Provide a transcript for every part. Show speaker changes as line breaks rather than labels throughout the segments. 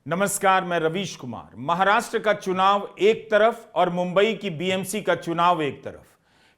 नमस्कार, मैं रवीश कुमार। महाराष्ट्र का चुनाव एक तरफ और मुंबई की बीएमसी का चुनाव एक तरफ।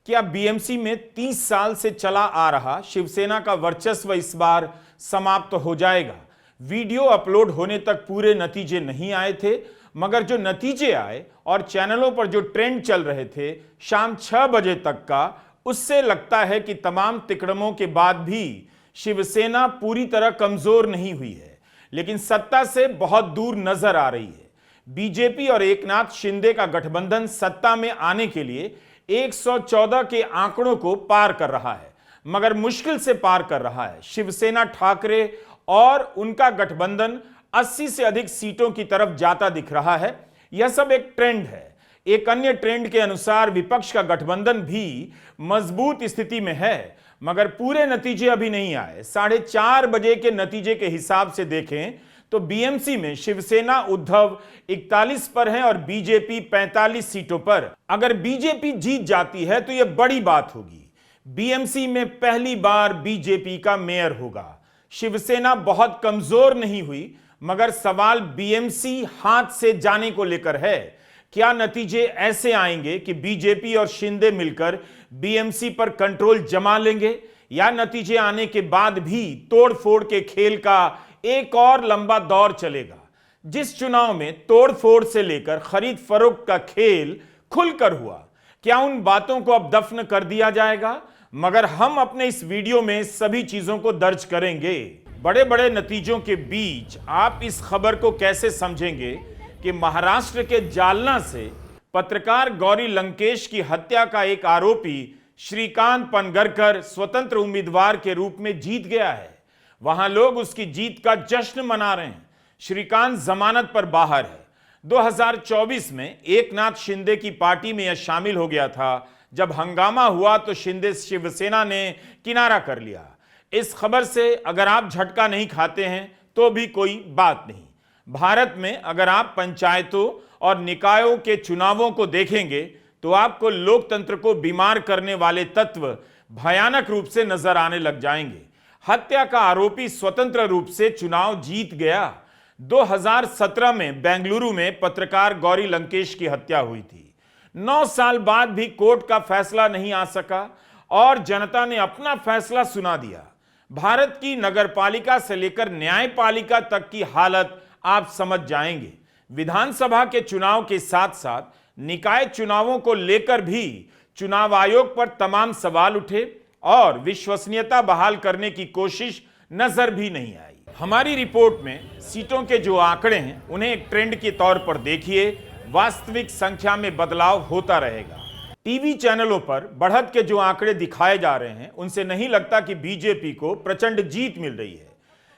क्या बीएमसी में 30 साल से चला आ रहा शिवसेना का वर्चस्व इस बार समाप्त हो जाएगा? वीडियो अपलोड होने तक पूरे नतीजे नहीं आए थे, मगर जो नतीजे आए और चैनलों पर जो ट्रेंड चल रहे थे शाम 6 बजे तक का, उससे लगता है कि तमाम तिकड़मों के बाद भी शिवसेना पूरी तरह कमजोर नहीं हुई है, लेकिन सत्ता से बहुत दूर नजर आ रही है। बीजेपी और एकनाथ शिंदे का गठबंधन सत्ता में आने के लिए 114 के आंकड़ों को पार कर रहा है, मगर मुश्किल से पार कर रहा है। शिवसेना ठाकरे और उनका गठबंधन 80 से अधिक सीटों की तरफ जाता दिख रहा है। यह सब एक ट्रेंड है। एक अन्य ट्रेंड के अनुसार विपक्ष का गठबंधन भी मजबूत स्थिति में है, मगर पूरे नतीजे अभी नहीं आए। 4:30 बजे के नतीजे के हिसाब से देखें तो बीएमसी में शिवसेना उद्धव 41 पर है और बीजेपी 45 सीटों पर। अगर बीजेपी जीत जाती है तो यह बड़ी बात होगी। बीएमसी में पहली बार बीजेपी का मेयर होगा। शिवसेना बहुत कमजोर नहीं हुई, मगर सवाल बीएमसी हाथ से जाने को लेकर है। क्या नतीजे ऐसे आएंगे कि बीजेपी और शिंदे मिलकर बीएमसी पर कंट्रोल जमा लेंगे, या नतीजे आने के बाद भी तोड़फोड़ के खेल का एक और लंबा दौर चलेगा? जिस चुनाव में तोड़फोड़ से लेकर खरीद फरोख्त का खेल खुलकर हुआ, क्या उन बातों को अब दफन कर दिया जाएगा? मगर हम अपने इस वीडियो में सभी चीजों को दर्ज करेंगे। बड़े बड़े नतीजों के बीच आप इस खबर को कैसे समझेंगे कि महाराष्ट्र के जालना से पत्रकार गौरी लंकेश की हत्या का एक आरोपी श्रीकांत पनगरकर स्वतंत्र उम्मीदवार के रूप में जीत गया है। वहां लोग उसकी जीत का जश्न मना रहे हैं। श्रीकांत जमानत पर बाहर है। 2024 में एकनाथ शिंदे की पार्टी में यह शामिल हो गया था। जब हंगामा हुआ तो शिंदे शिवसेना ने किनारा कर लिया। इस खबर से अगर आप झटका नहीं खाते हैं तो भी कोई बात नहीं। भारत में अगर आप पंचायतों और निकायों के चुनावों को देखेंगे तो आपको लोकतंत्र को बीमार करने वाले तत्व भयानक रूप से नजर आने लग जाएंगे। हत्या का आरोपी स्वतंत्र रूप से चुनाव जीत गया। 2017 में बेंगलुरु में पत्रकार गौरी लंकेश की हत्या हुई थी। 9 साल बाद भी कोर्ट का फैसला नहीं आ सका और जनता ने अपना फैसला सुना दिया। भारत की नगरपालिका से लेकर न्यायपालिका तक की हालत आप समझ जाएंगे। विधानसभा के चुनाव के साथ साथ निकाय चुनावों को लेकर भी चुनाव आयोग पर तमाम सवाल उठे और विश्वसनीयता बहाल करने की कोशिश नजर भी नहीं आई। हमारी रिपोर्ट में सीटों के जो आंकड़े हैं उन्हें एक ट्रेंड के तौर पर देखिए। वास्तविक संख्या में बदलाव होता रहेगा। टीवी चैनलों पर बढ़त के जो आंकड़े दिखाए जा रहे हैं उनसे नहीं लगता कि बीजेपी को प्रचंड जीत मिल रही है।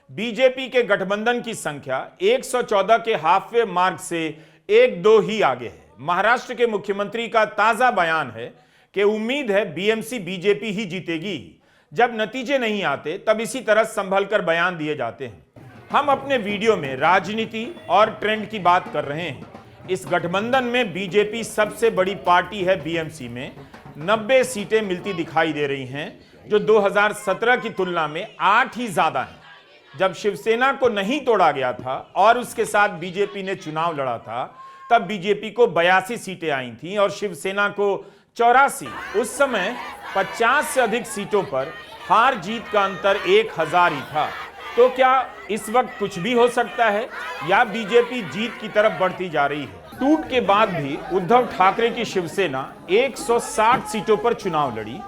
बीजेपी के गठबंधन की संख्या 114 के हाफवे मार्क से 1-2 ही आगे है। महाराष्ट्र के मुख्यमंत्री का ताजा बयान है कि उम्मीद है बीएमसी बीजेपी ही जीतेगी। जब नतीजे नहीं आते तब इसी तरह संभल कर बयान दिए जाते हैं। हम अपने वीडियो में राजनीति और ट्रेंड की बात कर रहे हैं। इस गठबंधन में बीजेपी सबसे बड़ी पार्टी है। बीएमसी में 90 सीटें मिलती दिखाई दे रही हैं, जो 2017 की तुलना में 8 ही ज्यादा हैं। जब शिवसेना को नहीं तोड़ा गया था और उसके साथ बीजेपी ने चुनाव लड़ा था, तब बीजेपी को 82 सीटें आई थीं और शिवसेना को 84। उस समय 50 से अधिक सीटों पर हार जीत का अंतर 1000 ही था। तो क्या इस वक्त कुछ भी हो सकता है, या बीजेपी जीत की तरफ बढ़ती जा रही है? टूट के बाद भी उद्धव ठाकरे की शिवसेना 160 सीटों पर चुनाव लड़ी।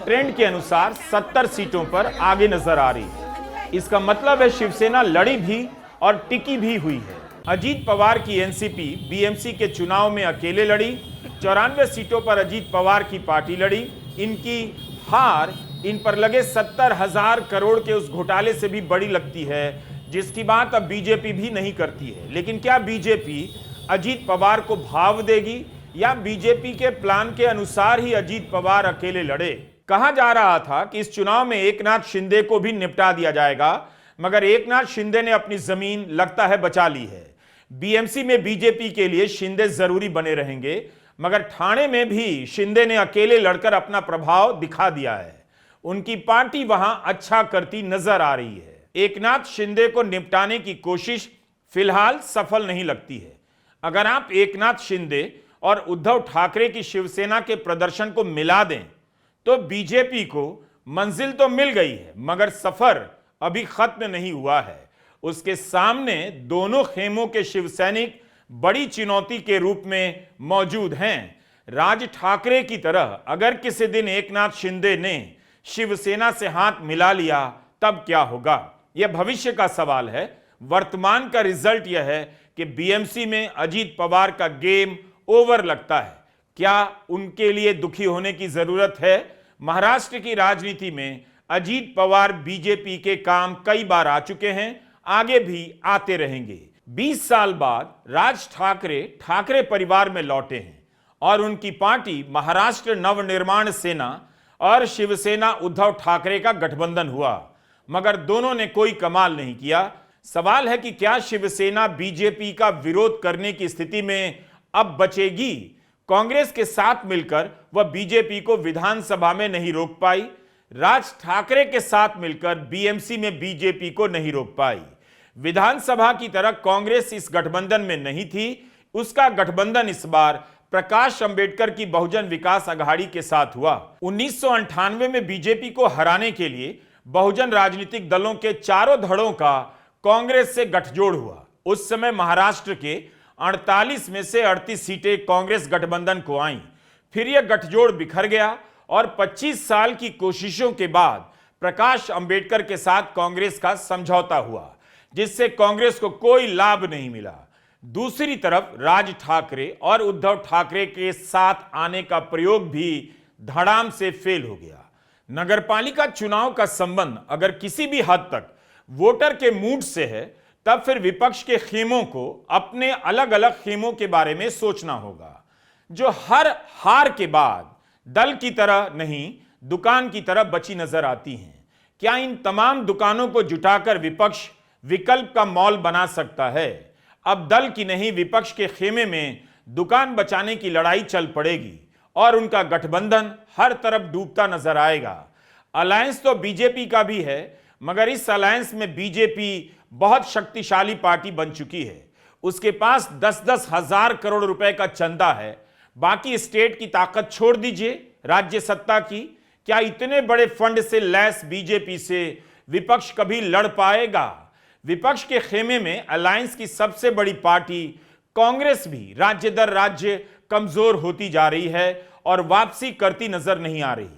ट्रेंड के अनुसार 70 सीटों पर आगे नजर आ रही है। इसका मतलब है शिवसेना लड़ी भी और टिकी भी हुई है। अजीत पवार की एनसीपी बीएमसी के चुनाव में अकेले लड़ी। 94 सीटों पर अजीत पवार की पार्टी लड़ी। इनकी हार इन पर लगे 70,000 करोड़ के उस घोटाले से भी बड़ी लगती है, जिसकी बात अब बीजेपी भी नहीं करती है। लेकिन क्या बीजेपी अजीत पवार को भाव देगी, या बीजेपी के प्लान के अनुसार ही अजीत पवार अकेले लड़े? कहा जा रहा था कि इस चुनाव में एकनाथ शिंदे को भी निपटा दिया जाएगा, मगर एकनाथ शिंदे ने अपनी जमीन लगता है बचा ली है। बीएमसी में बीजेपी के लिए शिंदे जरूरी बने रहेंगे, मगर ठाणे में भी शिंदे ने अकेले लड़कर अपना प्रभाव दिखा दिया है। उनकी पार्टी वहां अच्छा करती नजर आ रही है। एकनाथ शिंदे को निपटाने की कोशिश फिलहाल सफल नहीं लगती है। अगर आप एकनाथ शिंदे और उद्धव ठाकरे की शिवसेना के प्रदर्शन को मिला दें तो बीजेपी को मंजिल तो मिल गई है, मगर सफर अभी खत्म नहीं हुआ है। उसके सामने दोनों खेमों के शिवसैनिक बड़ी चुनौती के रूप में मौजूद हैं। राज ठाकरे की तरह अगर किसी दिन एकनाथ शिंदे ने शिवसेना से हाथ मिला लिया तब क्या होगा, यह भविष्य का सवाल है। वर्तमान का रिजल्ट यह है कि बीएमसी में अजीत पवार का गेम ओवर लगता है। क्या उनके लिए दुखी होने की जरूरत है? महाराष्ट्र की राजनीति में अजीत पवार बीजेपी के काम कई बार आ चुके हैं, आगे भी आते रहेंगे। 20 साल बाद राज ठाकरे ठाकरे परिवार में लौटे हैं और उनकी पार्टी महाराष्ट्र नवनिर्माण सेना और शिवसेना उद्धव ठाकरे का गठबंधन हुआ, मगर दोनों ने कोई कमाल नहीं किया। सवाल है कि क्या शिवसेना बीजेपी का विरोध करने की स्थिति में अब बचेगी? कांग्रेस के साथ मिलकर वह बीजेपी को विधानसभा में नहीं रोक पाई, राज ठाकरे के साथ मिलकर बीएमसी में बीजेपी को नहीं रोक पाई। विधानसभा की तरह कांग्रेस इस गठबंधन में नहीं थी, उसका गठबंधन इस बार प्रकाश अंबेडकर की बहुजन विकास अघाड़ी के साथ हुआ। 1998 में बीजेपी को हराने के लिए बहुजन राजनीतिक दलों के चारों धड़ों का कांग्रेस से गठजोड़ हुआ। उस समय महाराष्ट्र के 48 में से 38 सीटें कांग्रेस गठबंधन को आईं। फिर यह गठजोड़ बिखर गया और 25 साल की कोशिशों के बाद प्रकाश अंबेडकर के साथ कांग्रेस का समझौता हुआ, जिससे कांग्रेस को कोई लाभ नहीं मिला। दूसरी तरफ राज ठाकरे और उद्धव ठाकरे के साथ आने का प्रयोग भी धड़ाम से फेल हो गया। नगरपालिका चुनाव का संबंध अगर किसी भी हद तक वोटर के मूड से है, तब फिर विपक्ष के खेमों को अपने अलग अलग खेमों के बारे में सोचना होगा, जो हर हार के बाद दल की तरह नहीं दुकान की तरह बची नजर आती हैं। क्या इन तमाम दुकानों को जुटाकर विपक्ष विकल्प का मॉल बना सकता है? अब दल की नहीं विपक्ष के खेमे में दुकान बचाने की लड़ाई चल पड़ेगी और उनका गठबंधन हर तरफ डूबता नजर आएगा। अलायंस तो बीजेपी का भी है, मगर इस अलायंस में बीजेपी बहुत शक्तिशाली पार्टी बन चुकी है। उसके पास 10-10 हजार करोड़ रुपए का चंदा है। बाकी स्टेट की ताकत छोड़ दीजिए, राज्य सत्ता की, क्या इतने बड़े फंड से लैस बीजेपी से विपक्ष कभी लड़ पाएगा? विपक्ष के खेमे में अलायंस की सबसे बड़ी पार्टी कांग्रेस भी राज्य दर राज्य कमजोर होती जा रही है और वापसी करती नजर नहीं आ रही।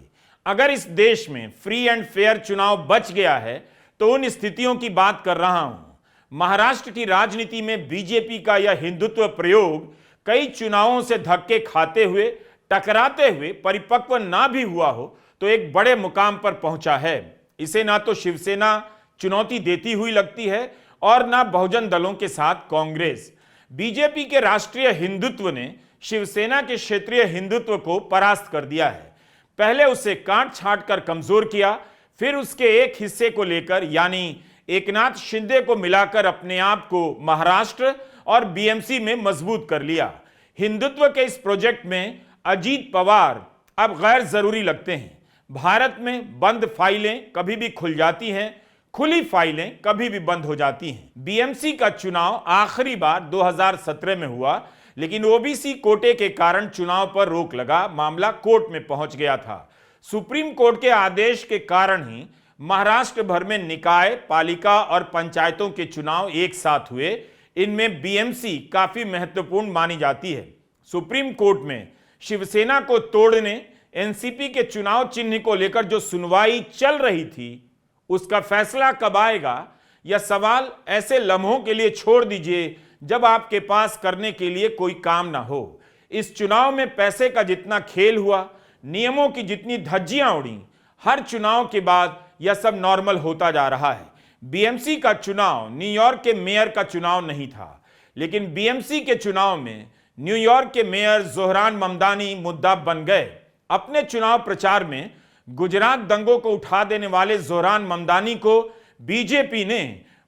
अगर इस देश में फ्री एंड फेयर चुनाव बच गया है तो उन स्थितियों की बात कर रहा हूं। महाराष्ट्र की राजनीति में बीजेपी का यह हिंदुत्व प्रयोग कई चुनावों से धक्के खाते हुए, टकराते हुए परिपक्व ना भी हुआ हो तो एक बड़े मुकाम पर पहुंचा है। इसे ना तो शिवसेना चुनौती देती हुई लगती है और ना बहुजन दलों के साथ कांग्रेस। बीजेपी के राष्ट्रीय हिंदुत्व ने शिवसेना के क्षेत्रीय हिंदुत्व को परास्त कर दिया है। पहले उसे काट छांट कर कमजोर किया, फिर उसके एक हिस्से को लेकर यानी एकनाथ शिंदे को मिलाकर अपने आप को महाराष्ट्र और बीएमसी में मजबूत कर लिया। हिंदुत्व के इस प्रोजेक्ट में अजीत पवार अब गैर जरूरी लगते हैं। भारत में बंद फाइलें कभी भी खुल जाती हैं, खुली फाइलें कभी भी बंद हो जाती हैं। बीएमसी का चुनाव आखिरी बार 2017 में हुआ, लेकिन ओबीसी कोटे के कारण चुनाव पर रोक लगा, मामला कोर्ट में पहुंच गया था। सुप्रीम कोर्ट के आदेश के कारण ही महाराष्ट्र भर में निकाय, पालिका और पंचायतों के चुनाव एक साथ हुए। इनमें बीएमसी काफी महत्वपूर्ण मानी जाती है। सुप्रीम कोर्ट में शिवसेना को तोड़ने एनसीपी के चुनाव चिन्ह को लेकर जो सुनवाई चल रही थी, उसका फैसला कब आएगा, यह सवाल ऐसे लम्हों के लिए छोड़ दीजिए जब आपके पास करने के लिए कोई काम ना हो। इस चुनाव में पैसे का जितना खेल हुआ, नियमों की जितनी धज्जियां उड़ी, हर चुनाव के बाद यह सब नॉर्मल होता जा रहा है। बीएमसी का चुनाव न्यूयॉर्क के मेयर का चुनाव नहीं था, लेकिन बीएमसी के चुनाव में न्यूयॉर्क के मेयर जोहरान ममदानी मुद्दा बन गए। अपने चुनाव प्रचार में गुजरात दंगों को उठा देने वाले जोहरान ममदानी को बीजेपी ने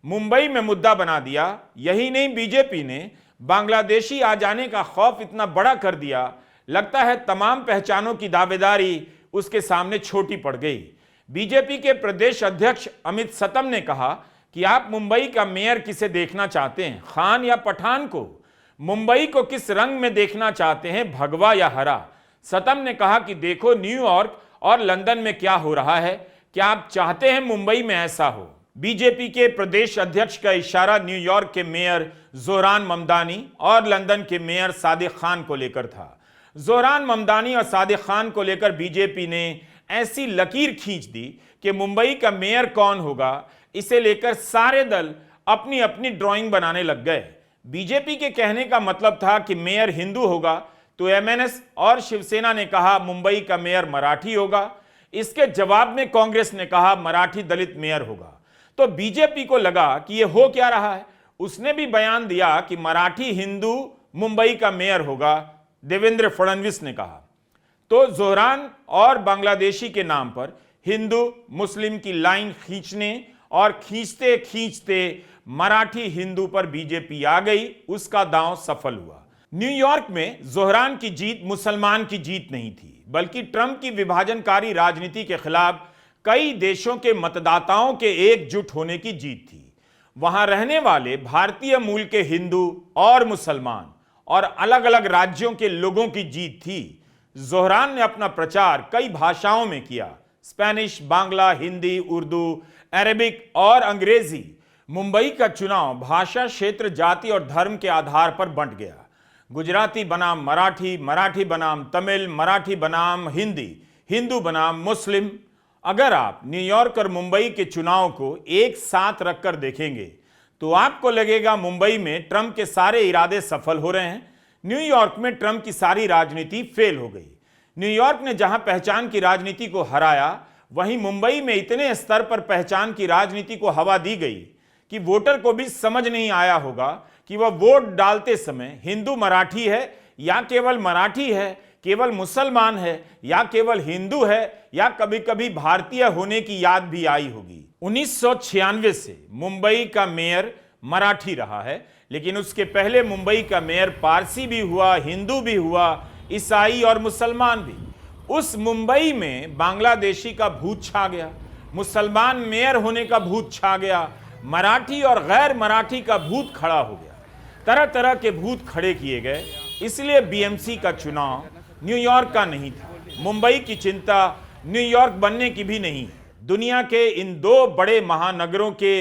मुंबई में मुद्दा बना दिया। यही नहीं, बीजेपी ने बांग्लादेशी आ जाने का खौफ इतना बड़ा कर दिया, लगता है तमाम पहचानों की दावेदारी उसके सामने छोटी पड़ गई। बीजेपी के प्रदेश अध्यक्ष अमित सतम ने कहा कि कि आप मुंबई का मेयर किसे देखना चाहते हैं, खान या पठान को? मुंबई को किस रंग में देखना चाहते हैं, भगवा या हरा? सतम ने कहा कि देखो न्यूयॉर्क और लंदन में क्या हो रहा है, क्या आप चाहते हैं मुंबई में ऐसा हो? बीजेपी के प्रदेश अध्यक्ष का इशारा न्यूयॉर्क के मेयर जोहरान ममदानी और लंदन के मेयर सादिक खान को लेकर था। जोहरान ममदानी और सादिक खान को लेकर बीजेपी ने ऐसी लकीर खींच दी कि मुंबई का मेयर कौन होगा, इसे लेकर सारे दल अपनी अपनी ड्राइंग बनाने लग गए। बीजेपी के कहने का मतलब था कि मेयर हिंदू होगा, तो एमएनएस और शिवसेना ने कहा मुंबई का मेयर मराठी होगा। इसके जवाब में कांग्रेस ने कहा मराठी दलित मेयर होगा। तो बीजेपी को लगा कि यह हो क्या रहा है। उसने भी बयान दिया कि मराठी हिंदू मुंबई का मेयर होगा, देवेंद्र फडणवीस ने कहा। तो जोहरान और बांग्लादेशी के नाम पर हिंदू मुस्लिम की लाइन खींचने और खींचते खींचते मराठी हिंदू पर बीजेपी आ गई। उसका दांव सफल हुआ। न्यूयॉर्क में जोहरान की जीत मुसलमान की जीत नहीं थी, बल्कि ट्रंप की विभाजनकारी राजनीति के खिलाफ कई देशों के मतदाताओं के एकजुट होने की जीत थी। वहां रहने वाले भारतीय मूल के हिंदू और मुसलमान और अलग अलग राज्यों के लोगों की जीत थी। जोहरान ने अपना प्रचार कई भाषाओं में किया, स्पेनिश, बांग्ला, हिंदी, उर्दू, अरबिक और अंग्रेजी। मुंबई का चुनाव भाषा, क्षेत्र, जाति और धर्म के आधार पर बंट गया। गुजराती बनाम मराठी, मराठी बनाम तमिल, मराठी बनाम हिंदी, हिंदू बनाम मुस्लिम। अगर आप न्यूयॉर्क और मुंबई के चुनाव को एक साथ रखकर देखेंगे तो आपको लगेगा मुंबई में ट्रंप के सारे इरादे सफल हो रहे हैं, न्यूयॉर्क में ट्रंप की सारी राजनीति फेल हो गई। न्यूयॉर्क ने जहां पहचान की राजनीति को हराया, वहीं मुंबई में इतने स्तर पर पहचान की राजनीति को हवा दी गई कि वोटर को भी समझ नहीं आया होगा कि वह वोट डालते समय हिंदू मराठी है या केवल मराठी है, केवल मुसलमान है या केवल हिंदू है, या कभी कभी भारतीय होने की याद भी आई होगी। 1996 से मुंबई का मेयर मराठी रहा है, लेकिन उसके पहले मुंबई का मेयर पारसी भी हुआ, हिंदू भी हुआ, ईसाई और मुसलमान भी। उस मुंबई में बांग्लादेशी का भूत छा गया, मुसलमान मेयर होने का भूत छा गया, मराठी और गैर मराठी का भूत खड़ा हो गया। तरह तरह के भूत खड़े किए गए। इसलिए बीएमसी का चुनाव न्यूयॉर्क का नहीं था। मुंबई की चिंता न्यूयॉर्क बनने की भी नहीं है। दुनिया के इन दो बड़े महानगरों के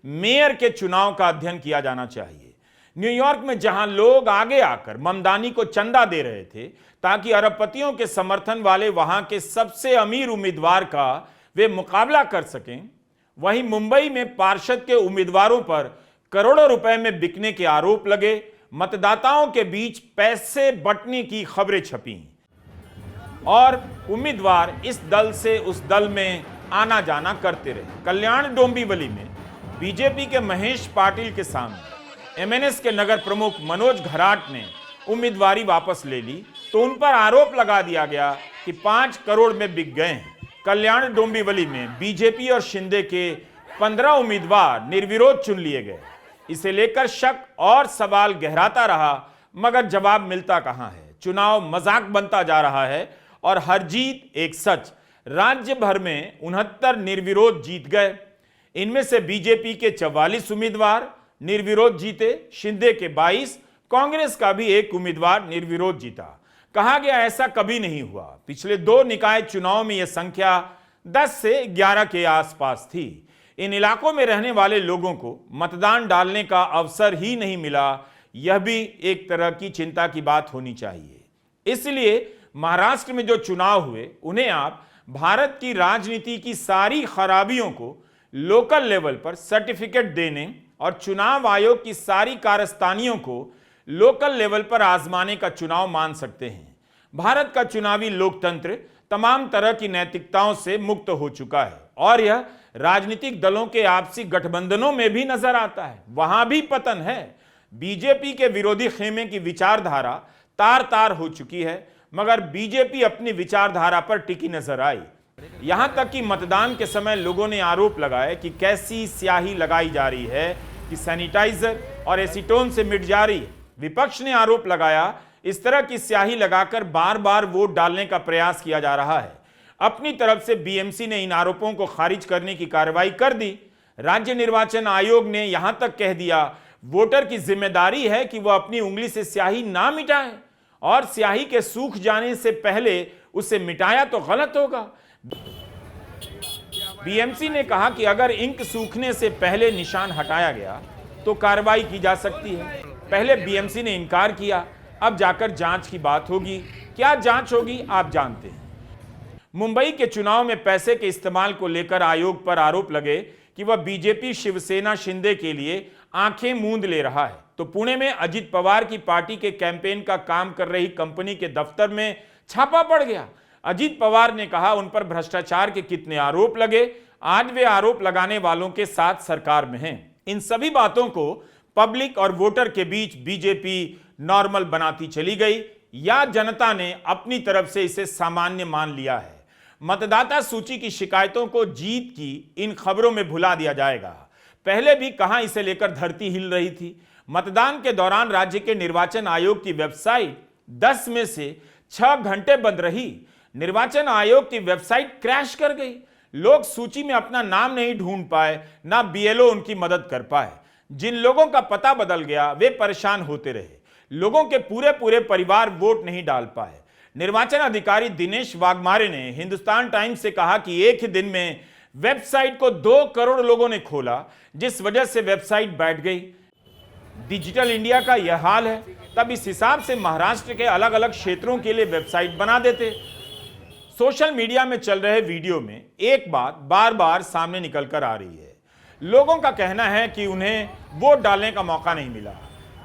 मेयर के चुनाव का अध्ययन किया जाना चाहिए। न्यूयॉर्क में जहां लोग आगे आकर ममदानी को चंदा दे रहे थे ताकि अरबपतियों के समर्थन वाले वहां के सबसे अमीर उम्मीदवार का वे मुकाबला कर सकें, वहीं मुंबई में पार्षद के उम्मीदवारों पर करोड़ों रुपए में बिकने के आरोप लगे। मतदाताओं के बीच पैसे बंटने की खबरें छपी और उम्मीदवार इस दल से उस दल में आना जाना करते रहे। कल्याण डोंबिवली में बीजेपी के महेश पाटिल के सामने एमएनएस के नगर प्रमुख मनोज घराट ने उम्मीदवारी वापस ले ली, तो उन पर आरोप लगा दिया गया कि 5 करोड़ में बिक गए हैं। कल्याण डोंबिवली में बीजेपी और शिंदे के 15 उम्मीदवार निर्विरोध चुन लिए गए। इसे लेकर शक और सवाल गहराता रहा, मगर जवाब मिलता कहां है। चुनाव मजाक बनता जा रहा है और हर जीत एक सच। राज्य भर में 69 निर्विरोध जीत गए। इनमें से बीजेपी के 44 उम्मीदवार निर्विरोध जीते, शिंदे के 22, कांग्रेस का भी एक उम्मीदवार निर्विरोध जीता। कहा गया ऐसा कभी नहीं हुआ। पिछले 2 निकाय चुनाव में यह संख्या 10 से 11 के आसपास थी। इन इलाकों में रहने वाले लोगों को मतदान डालने का अवसर ही नहीं मिला, यह भी एक तरह की चिंता की बात होनी चाहिए। इसलिए महाराष्ट्र में जो चुनाव हुए, उन्हें आप भारत की राजनीति की सारी खराबियों को लोकल लेवल पर सर्टिफिकेट देने और चुनाव आयोग की सारी कारस्तानियों को लोकल लेवल पर आजमाने का चुनाव मान सकते हैं। भारत का चुनावी लोकतंत्र तमाम तरह की नैतिकताओं से मुक्त हो चुका है और यह राजनीतिक दलों के आपसी गठबंधनों में भी नजर आता है। वहां भी पतन है। बीजेपी के विरोधी खेमे की विचारधारा तार तार हो चुकी है, मगर बीजेपी अपनी विचारधारा पर टिकी नजर आई। यहां तक कि मतदान के समय लोगों ने आरोप लगाए कि कैसी स्याही लगाई जा रही है कि सैनिटाइजर और एसीटोन से मिट जा रही है। विपक्ष ने आरोप लगाया इस तरह की स्याही लगाकर बार बार वोट डालने का प्रयास किया जा रहा है। अपनी तरफ से बीएमसी ने इन आरोपों को खारिज करने की कार्रवाई कर दी। राज्य निर्वाचन आयोग ने यहां तक कह दिया, वोटर की जिम्मेदारी है कि वह अपनी उंगली से स्याही ना मिटाए, और स्याही के सूख जाने से पहले उसे मिटाया तो गलत होगा। बीएमसी ने कहा कि अगर इंक सूखने से पहले निशान हटाया गया तो कार्रवाई की जा सकती है। पहले बीएमसी ने इनकार किया, अब जाकर जांच की बात होगी। क्या जांच होगी आप जानते हैं। मुंबई के चुनाव में पैसे के इस्तेमाल को लेकर आयोग पर आरोप लगे कि वह बीजेपी शिवसेना शिंदे के लिए आंखें मूंद ले रहा है, तो पुणे में अजित पवार की पार्टी के कैंपेन का काम कर रही कंपनी के दफ्तर में छापा पड़ गया। अजित पवार ने कहा उन पर भ्रष्टाचार के कितने आरोप लगे, आज वे आरोप लगाने वालों के साथ सरकार में हैं। इन सभी बातों को पब्लिक और वोटर के बीच बीजेपी नॉर्मल बनाती चली गई, या जनता ने अपनी तरफ से इसे सामान्य मान लिया है। मतदाता सूची की शिकायतों को जीत की इन खबरों में भुला दिया जाएगा। पहले भी कहां इसे लेकर धरती हिल रही थी। मतदान के दौरान राज्य के निर्वाचन आयोग की वेबसाइट 10 में से 6 घंटे बंद रही। निर्वाचन आयोग की वेबसाइट क्रैश कर गई। लोग सूची में अपना नाम नहीं ढूंढ पाए, ना बीएलओ उनकी मदद कर पाए। जिन लोगों का पता बदल गया वे परेशान होते रहे। लोगों के पूरे पूरे परिवार वोट नहीं डाल पाए। निर्वाचन अधिकारी दिनेश वाघमारे ने हिंदुस्तान टाइम्स से कहा कि एक ही दिन में वेबसाइट को 2 करोड़ लोगों ने खोला, जिस वजह से वेबसाइट बैठ गई। डिजिटल इंडिया का यह हाल है, तब इस हिसाब से महाराष्ट्र के अलग अलग क्षेत्रों के लिए वेबसाइट बना देते। सोशल मीडिया में चल रहे वीडियो में एक बात बार बार सामने निकल कर आ रही है। लोगों का कहना है कि उन्हें वोट डालने का मौका नहीं मिला।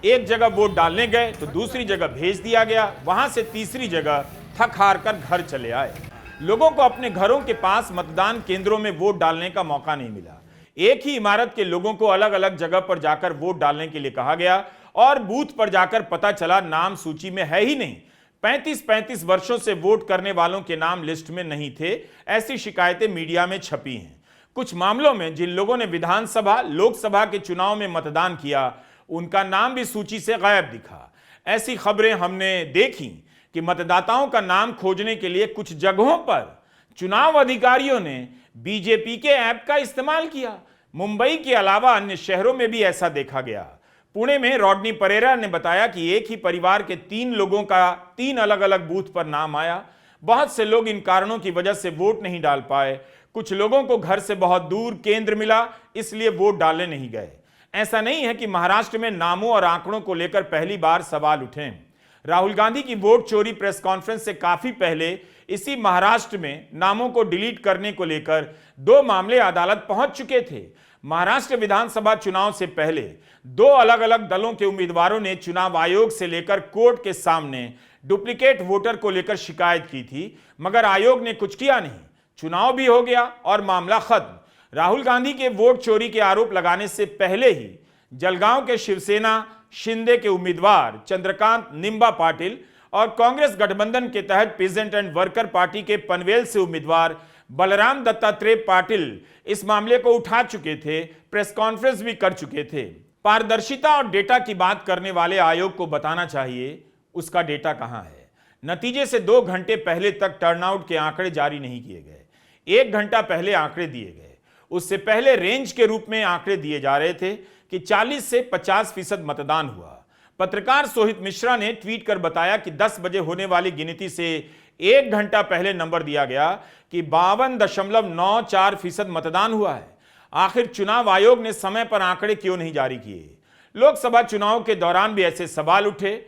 एक जगह वोट डालने गए तो दूसरी जगह भेज दिया गया, वहां से तीसरी जगह थक हार कर घर चले आए। लोगों को अपने घरों के पास मतदान केंद्रों में वोट डालने का मौका नहीं मिला। एक ही इमारत के लोगों को अलग अलग जगह पर जाकर वोट डालने के लिए कहा गया, और बूथ पर जाकर पता चला नाम सूची में है ही नहीं। 35-35 वर्षों से वोट करने वालों के नाम लिस्ट में नहीं थे। ऐसी शिकायतें मीडिया में छपी हैं। कुछ मामलों में जिन लोगों ने विधानसभा लोकसभा के चुनाव में मतदान किया, उनका नाम भी सूची से गायब दिखा। ऐसी खबरें हमने देखी कि मतदाताओं का नाम खोजने के लिए कुछ जगहों पर चुनाव अधिकारियों ने बीजेपी के ऐप का इस्तेमाल किया। मुंबई के अलावा अन्य शहरों में भी ऐसा देखा गया। पुणे में रॉडनी परेरा ने बताया कि एक ही परिवार के 3 लोगों का 3 अलग अलग बूथ पर नाम आया। बहुत से लोग इन कारणों की वजह से वोट नहीं डाल पाए। कुछ लोगों को घर से बहुत दूर केंद्र मिला, इसलिए वोट डालने नहीं गए। ऐसा नहीं है कि महाराष्ट्र में नामों और आंकड़ों को लेकर पहली बार सवाल उठे। राहुल गांधी की वोट चोरी प्रेस कॉन्फ्रेंस से काफी पहले इसी महाराष्ट्र में नामों को डिलीट करने को लेकर 2 मामले अदालत पहुंच चुके थे। महाराष्ट्र विधानसभा चुनाव से पहले 2 अलग अलग दलों के उम्मीदवारों ने चुनाव आयोग से लेकर कोर्ट के सामने डुप्लीकेट वोटर को लेकर शिकायत की थी, मगर आयोग ने कुछ किया नहीं। चुनाव भी हो गया और मामला खत्म। राहुल गांधी के वोट चोरी के आरोप लगाने से पहले ही जलगांव के शिवसेना शिंदे के उम्मीदवार चंद्रकांत निंबा पाटिल और कांग्रेस गठबंधन के तहत पीजेंट एंड वर्कर पार्टी के पनवेल से उम्मीदवार बलराम दत्तात्रेय पाटिल इस मामले को उठा चुके थे, प्रेस कॉन्फ्रेंस भी कर चुके थे। पारदर्शिता और डेटा की बात करने वाले आयोग को बताना चाहिए उसका डेटा कहां है। नतीजे से 2 घंटे पहले तक टर्नआउट के आंकड़े जारी नहीं किए गए। 1 घंटा पहले आंकड़े दिए गए। उससे पहले रेंज के रूप में आंकड़े दिए जा रहे थे कि 40 से 50% मतदान हुआ। पत्रकार सोहित मिश्रा ने ट्वीट कर बताया कि 10 बजे होने वाली गिनती से 1 घंटा पहले नंबर दिया गया कि 52.94% मतदान हुआ है। आखिर चुनाव आयोग ने समय पर आंकड़े क्यों नहीं जारी किए? लोकसभा चुनाव के दौरान भी ऐसे सवाल उठे।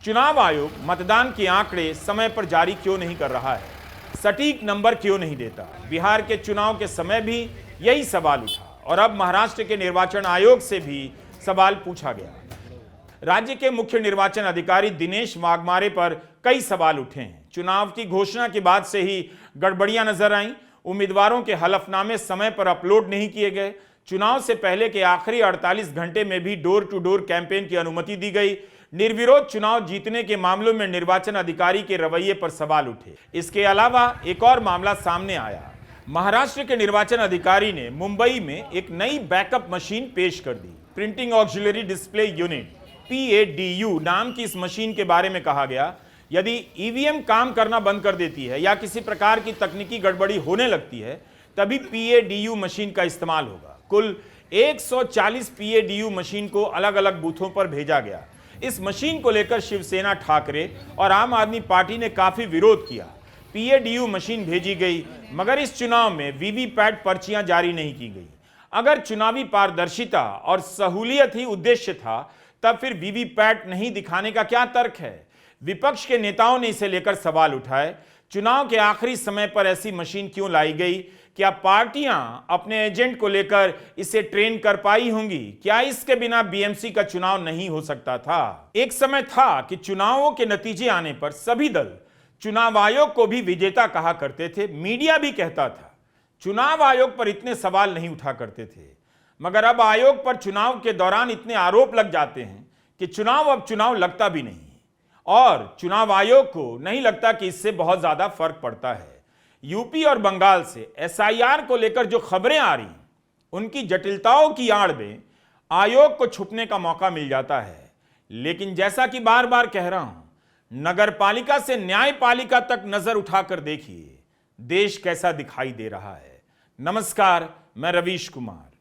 चुनाव आयोग मतदान के आंकड़े समय पर जारी क्यों नहीं कर रहा है? सटीक नंबर क्यों नहीं देता? बिहार के चुनाव के समय भी यही सवाल उठा और अब महाराष्ट्र के निर्वाचन आयोग से भी सवाल पूछा गया। राज्य के मुख्य निर्वाचन अधिकारी दिनेश वाघमारे पर कई सवाल उठे हैं। चुनाव की घोषणा के बाद से ही गड़बड़ियां नजर आईं। उम्मीदवारों के हलफनामे समय पर अपलोड नहीं किए गए। चुनाव से पहले के आखिरी 48 घंटे में भी डोर टू डोर कैंपेन की अनुमति दी गई। निर्विरोध चुनाव जीतने के मामलों में निर्वाचन अधिकारी के रवैये पर सवाल उठे। इसके अलावा एक और मामला सामने आया। महाराष्ट्र के निर्वाचन अधिकारी ने मुंबई में एक नई बैकअप मशीन पेश कर दी। Printing auxiliary display unit PADU नाम की इस मशीन के बारे में कहा गया, यदि ईवीएम काम करना बंद कर देती है या किसी प्रकार की तकनीकी गड़बड़ी होने लगती है, तभी PADU मशीन का इस्तेमाल होगा। कुल 140 PADU मशीन को अलग अलग बूथों पर भेजा गया। इस मशीन को लेकर शिवसेना, ठाकरे और आम आदमी पार्टी ने काफी विरोध किया। PADU मशीन भेजी गई, मगर इस चुनाव में वीवीपैट पर्चियां जारी नहीं की गई। अगर चुनावी पारदर्शिता और सहूलियत ही उद्देश्य था, तब फिर वीवीपैट नहीं दिखाने का क्या तर्क है? विपक्ष के नेताओं ने इसे लेकर सवाल उठाए। चुनाव के आखिरी समय पर ऐसी मशीन क्यों लाई गई? क्या पार्टियां अपने एजेंट को लेकर इसे ट्रेन कर पाई होंगी? क्या इसके बिना बीएमसी का चुनाव नहीं हो सकता था? एक समय था कि चुनावों के नतीजे आने पर सभी दल चुनाव आयोग को भी विजेता कहा करते थे। मीडिया भी कहता था। चुनाव आयोग पर इतने सवाल नहीं उठा करते थे, मगर अब आयोग पर चुनाव के दौरान इतने आरोप लग जाते हैं कि चुनाव अब चुनाव लगता भी नहीं, और चुनाव आयोग को नहीं लगता कि इससे बहुत ज्यादा फर्क पड़ता है। यूपी और बंगाल से SIR को लेकर जो खबरें आ रही, उनकी जटिलताओं की आड़ में आयोग को छुपने का मौका मिल जाता है। लेकिन जैसा कि बार बार कह रहा हूं, नगर पालिका से न्यायपालिका तक नजर उठाकर देखिए, देश कैसा दिखाई दे रहा है। नमस्कार, मैं रवीश कुमार।